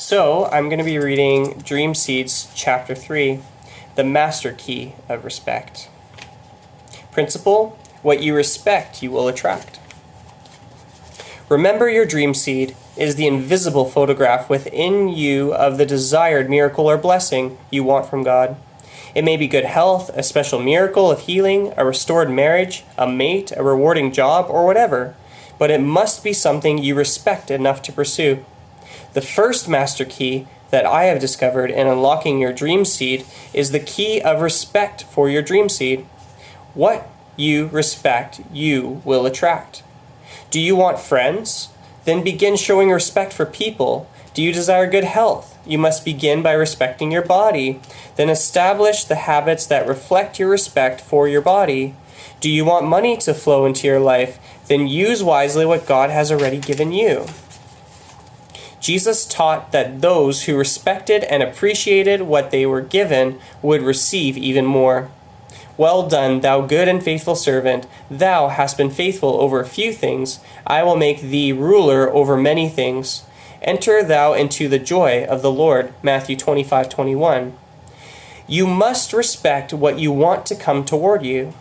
So I'm going to be reading Dream Seeds Chapter 3, The Master Key of Respect. Principle: what you respect, you will attract. Remember, your dream seed is the invisible photograph within you of the desired miracle or blessing you want from God. It may be good health, a special miracle of healing, a restored marriage, a mate, a rewarding job, or whatever, but it must be something you respect enough to pursue. The first master key that I have discovered in unlocking your dream seed is the key of respect for your dream seed. What you respect, you will attract. Do you want friends? Then begin showing respect for people. Do you desire good health? You must begin by respecting your body. Then establish the habits that reflect your respect for your body. Do you want money to flow into your life? Then use wisely what God has already given you. Jesus taught that those who respected and appreciated what they were given would receive even more. Well done, thou good and faithful servant. Thou hast been faithful over a few things. I will make thee ruler over many things. Enter thou into the joy of the Lord. Matthew 25:21. You must respect what you want to come toward you.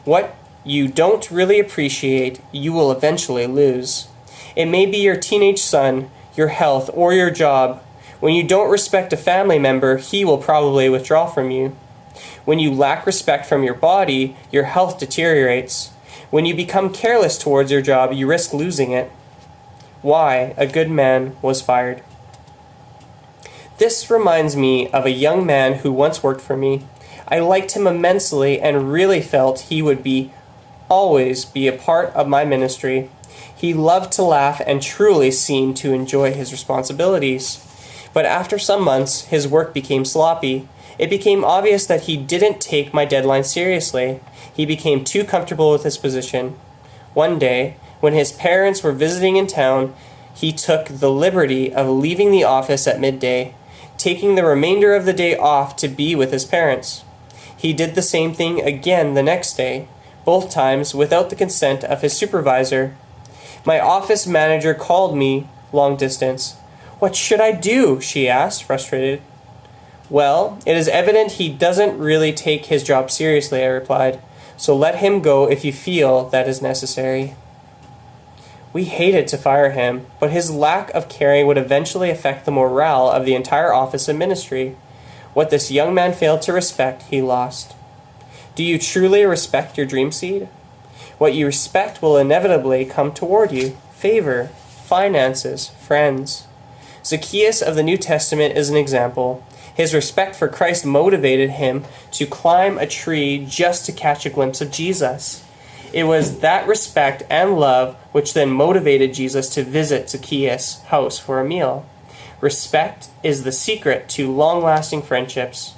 What you don't really appreciate, you will eventually lose. It may be your teenage son, your health, or your job. When you don't respect a family member, he will probably withdraw from you. When you lack respect from your body, your health deteriorates. When you become careless towards your job, you risk losing it. Why a good man was fired. This reminds me of a young man who once worked for me. I liked him immensely and really felt he would always be a part of my ministry. He loved to laugh and truly seemed to enjoy his responsibilities. But after some months, his work became sloppy. It became obvious that he didn't take my deadline seriously. He became too comfortable with his position. One day, when his parents were visiting in town, he took the liberty of leaving the office at midday, taking the remainder of the day off to be with his parents. He did the same thing again the next day, both times without the consent of his supervisor. My office manager called me long distance. "What should I do?" she asked, frustrated. "Well, it is evident he doesn't really take his job seriously," I replied. "So let him go if you feel that is necessary." We hated to fire him, but his lack of caring would eventually affect the morale of the entire office and ministry. What this young man failed to respect, he lost. Do you truly respect your dream seed? What you respect will inevitably come toward you: favor, finances, friends. Zacchaeus of the New Testament is an example. His respect for Christ motivated him to climb a tree just to catch a glimpse of Jesus. It was that respect and love which then motivated Jesus to visit Zacchaeus' house for a meal. Respect is the secret to long-lasting friendships.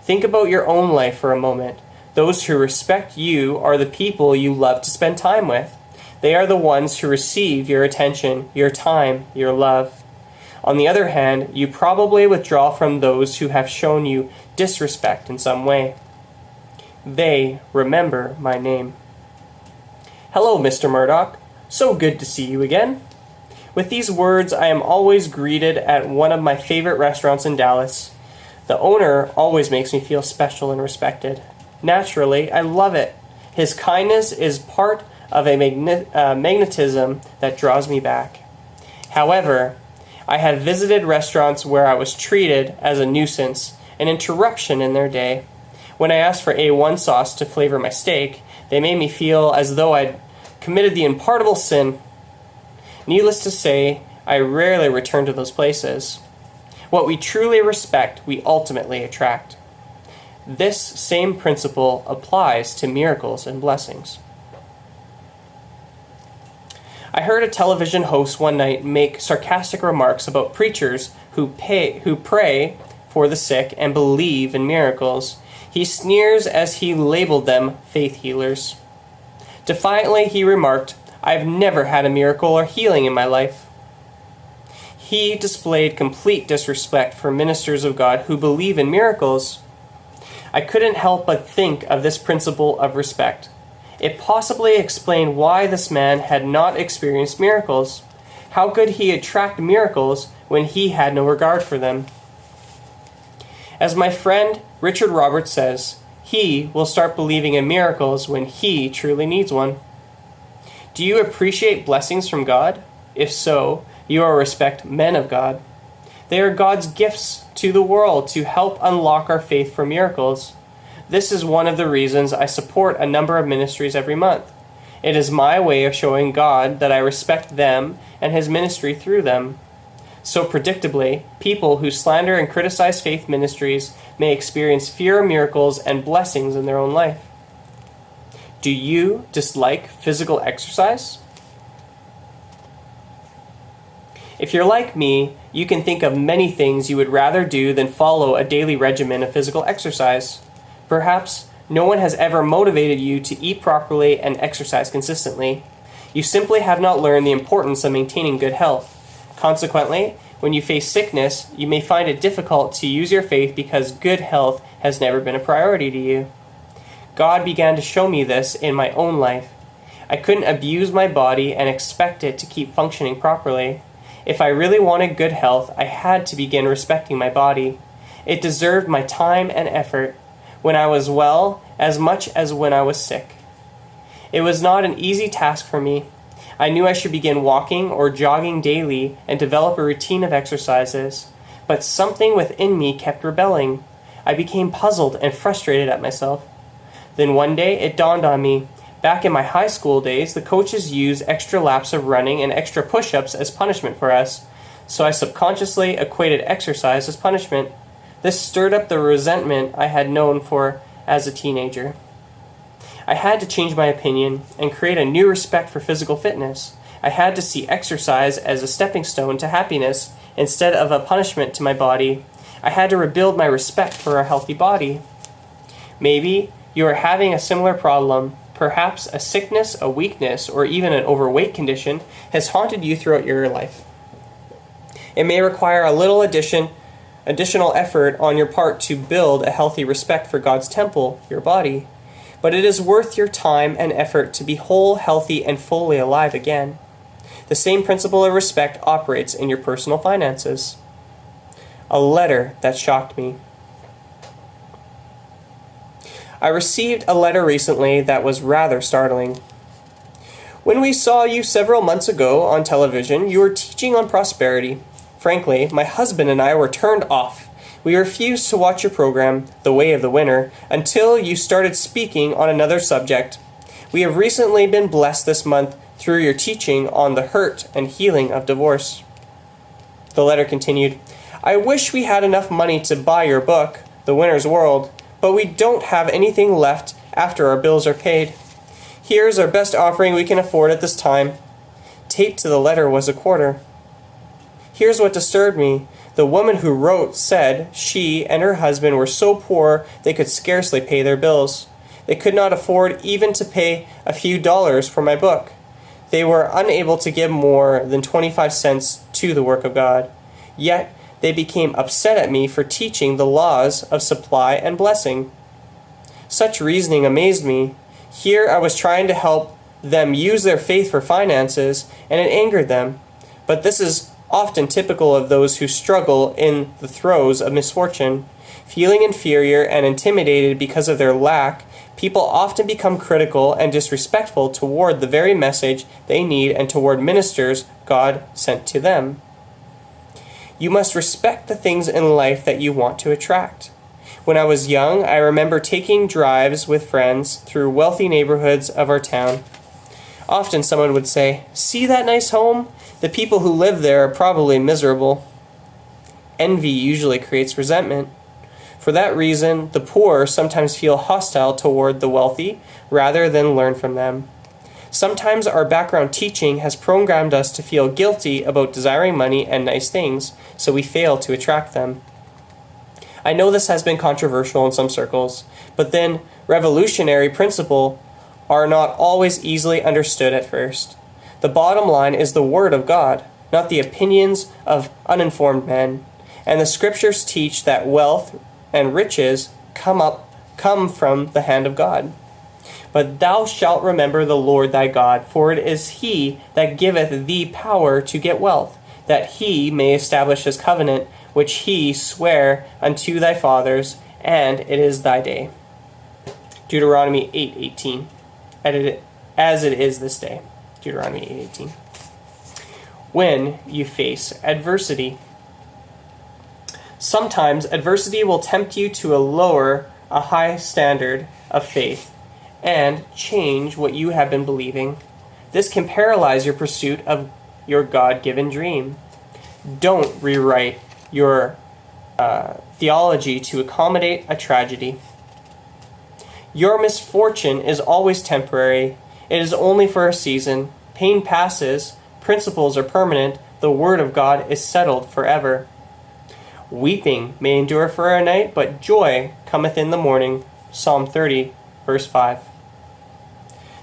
Think about your own life for a moment. Those who respect you are the people you love to spend time with. They are the ones who receive your attention, your time, your love. On the other hand, you probably withdraw from those who have shown you disrespect in some way. They remember my name. Hello, Mr. Murdoch. So good to see you again. With these words, I am always greeted at one of my favorite restaurants in Dallas. The owner always makes me feel special and respected. Naturally, I love it. His kindness is part of a magnetism that draws me back. However, I have visited restaurants where I was treated as a nuisance, an interruption in their day. When I asked for A1 sauce to flavor my steak, they made me feel as though I'd committed the unpardonable sin. Needless to say, I rarely return to those places. What we truly respect, we ultimately attract. This same principle applies to miracles and blessings. I heard a television host one night make sarcastic remarks about preachers who pray for the sick and believe in miracles. He sneers as he labeled them faith healers. Defiantly, he remarked, "I've never had a miracle or healing in my life." He displayed complete disrespect for ministers of God who believe in miracles. I couldn't help but think of this principle of respect. It possibly explained why this man had not experienced miracles. How could he attract miracles when he had no regard for them. As my friend Richard Roberts says, he will start believing in miracles when he truly needs one. Do you appreciate blessings from God? If so, you will respect men of God. They are God's gifts to the world to help unlock our faith for miracles. This is one of the reasons I support a number of ministries every month. It is my way of showing God that I respect them and his ministry through them. So predictably, people who slander and criticize faith ministries may experience fewer miracles and blessings in their own life. Do you dislike physical exercise? If you're like me, you can think of many things you would rather do than follow a daily regimen of physical exercise. Perhaps no one has ever motivated you to eat properly and exercise consistently. You simply have not learned the importance of maintaining good health. Consequently, when you face sickness, you may find it difficult to use your faith because good health has never been a priority to you. God began to show me this in my own life. I couldn't abuse my body and expect it to keep functioning properly. If I really wanted good health, I had to begin respecting my body. It deserved my time and effort, when I was well as much as when I was sick. It was not an easy task for me. I knew I should begin walking or jogging daily and develop a routine of exercises, but something within me kept rebelling. I became puzzled and frustrated at myself. Then one day it dawned on me. Back in my high school days, the coaches used extra laps of running and extra push-ups as punishment for us, so I subconsciously equated exercise as punishment. This stirred up the resentment I had known for as a teenager. I had to change my opinion and create a new respect for physical fitness. I had to see exercise as a stepping stone to happiness instead of a punishment to my body. I had to rebuild my respect for a healthy body. Maybe you are having a similar problem. Perhaps a sickness, a weakness, or even an overweight condition has haunted you throughout your life. It may require a little additional effort on your part to build a healthy respect for God's temple, your body, but it is worth your time and effort to be whole, healthy, and fully alive again. The same principle of respect operates in your personal finances. A letter that shocked me. I received a letter recently that was rather startling. When we saw you several months ago on television, you were teaching on prosperity. Frankly, my husband and I were turned off. We refused to watch your program, The Way of the Winner, until you started speaking on another subject. We have recently been blessed this month through your teaching on the hurt and healing of divorce. The letter continued, I wish we had enough money to buy your book, The Winner's World, but we don't have anything left after our bills are paid. Here's our best offering we can afford at this time. Taped to the letter was a quarter. Here's what disturbed me. The woman who wrote said she and her husband were so poor they could scarcely pay their bills. They could not afford even to pay a few dollars for my book. They were unable to give more than 25 cents to the work of God. Yet they became upset at me for teaching the laws of supply and blessing. Such reasoning amazed me. Here I was trying to help them use their faith for finances, and it angered them. But this is often typical of those who struggle in the throes of misfortune. Feeling inferior and intimidated because of their lack, people often become critical and disrespectful toward the very message they need and toward ministers God sent to them. You must respect the things in life that you want to attract. When I was young, I remember taking drives with friends through wealthy neighborhoods of our town. Often someone would say, "See that nice home? The people who live there are probably miserable." Envy usually creates resentment. For that reason, the poor sometimes feel hostile toward the wealthy rather than learn from them. Sometimes our background teaching has programmed us to feel guilty about desiring money and nice things, so we fail to attract them. I know this has been controversial in some circles, but then revolutionary principles are not always easily understood at first. The bottom line is the Word of God, not the opinions of uninformed men, and the Scriptures teach that wealth and riches come from the hand of God. But thou shalt remember the Lord thy God, for it is he that giveth thee power to get wealth, that he may establish his covenant, which he sware unto thy fathers, and it is thy day. Deuteronomy 8:18, as it is this day. Deuteronomy 8:18. When you face adversity. Sometimes adversity will tempt you to lower a high standard of faith and change what you have been believing. This can paralyze your pursuit of your God-given dream. Don't rewrite your theology to accommodate a tragedy. Your misfortune is always temporary. It is only for a season. Pain passes. Principles are permanent. The word of God is settled forever. Weeping may endure for a night, but joy cometh in the morning. Psalm 30, verse 5.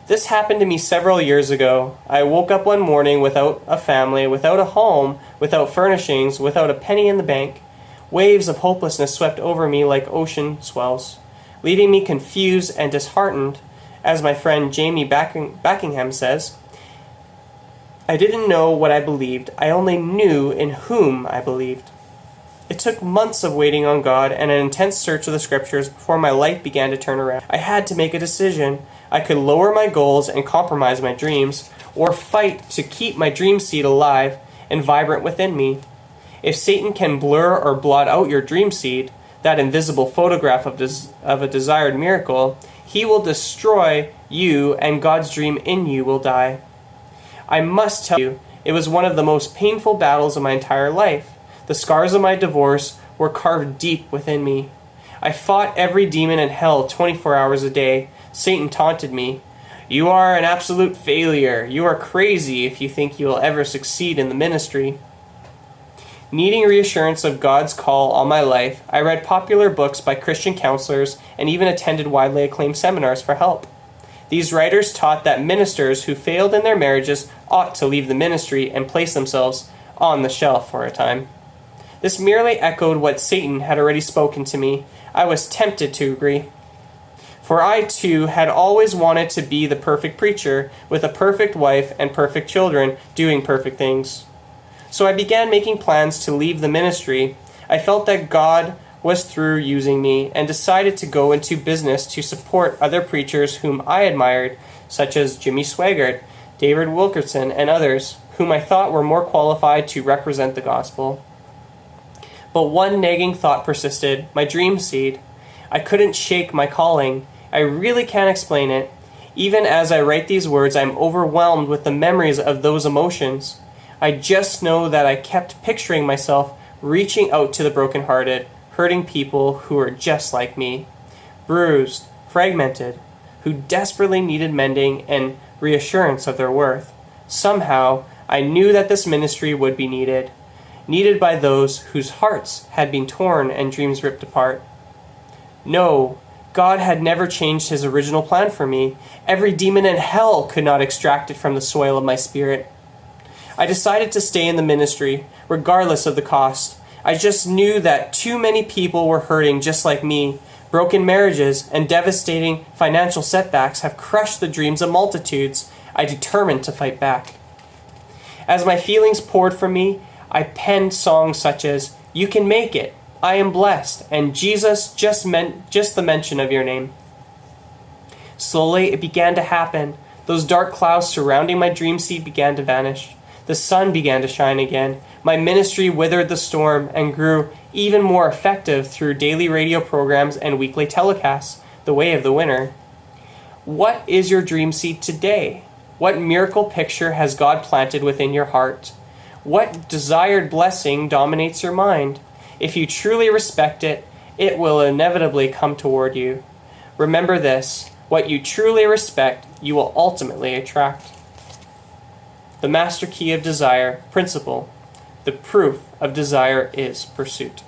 This happened to me several years ago. I woke up one morning without a family, without a home, without furnishings, without a penny in the bank. Waves of hopelessness swept over me like ocean swells, leaving me confused and disheartened. As my friend Jamie Backingham says, I didn't know what I believed. I only knew in whom I believed. It took months of waiting on God and an intense search of the scriptures before my life began to turn around. I had to make a decision. I could lower my goals and compromise my dreams, or fight to keep my dream seed alive and vibrant within me. If Satan can blur or blot out your dream seed, that invisible photograph of a desired miracle, he will destroy you and God's dream in you will die. I must tell you, it was one of the most painful battles of my entire life. The scars of my divorce were carved deep within me. I fought every demon in hell 24 hours a day. Satan taunted me. You are an absolute failure. You are crazy if you think you will ever succeed in the ministry. Needing reassurance of God's call all my life, I read popular books by Christian counselors and even attended widely acclaimed seminars for help. These writers taught that ministers who failed in their marriages ought to leave the ministry and place themselves on the shelf for a time. This merely echoed what Satan had already spoken to me. I was tempted to agree. For I, too, had always wanted to be the perfect preacher, with a perfect wife and perfect children, doing perfect things. So I began making plans to leave the ministry. I felt that God was through using me, and decided to go into business to support other preachers whom I admired, such as Jimmy Swaggart, David Wilkerson, and others, whom I thought were more qualified to represent the gospel. But one nagging thought persisted, my dream seed. I couldn't shake my calling. I really can't explain it. Even as I write these words, I'm overwhelmed with the memories of those emotions. I just know that I kept picturing myself reaching out to the brokenhearted, hurting people who were just like me, bruised, fragmented, who desperately needed mending and reassurance of their worth. Somehow, I knew that this ministry would be needed by those whose hearts had been torn and dreams ripped apart. No, God had never changed his original plan for me. Every demon in hell could not extract it from the soil of my spirit. I decided to stay in the ministry, regardless of the cost. I just knew that too many people were hurting just like me. Broken marriages and devastating financial setbacks have crushed the dreams of multitudes. I determined to fight back. As my feelings poured from me, I penned songs such as, You Can Make It, I Am Blessed, and Jesus, just the mention of your name. Slowly, it began to happen. Those dark clouds surrounding my dream seed began to vanish. The sun began to shine again. My ministry withered the storm and grew even more effective through daily radio programs and weekly telecasts, the way of the winner. What is your dream seed today? What miracle picture has God planted within your heart? What desired blessing dominates your mind? If you truly respect it, it will inevitably come toward you. Remember this, what you truly respect, you will ultimately attract. The master key of desire, principle. The proof of desire is pursuit.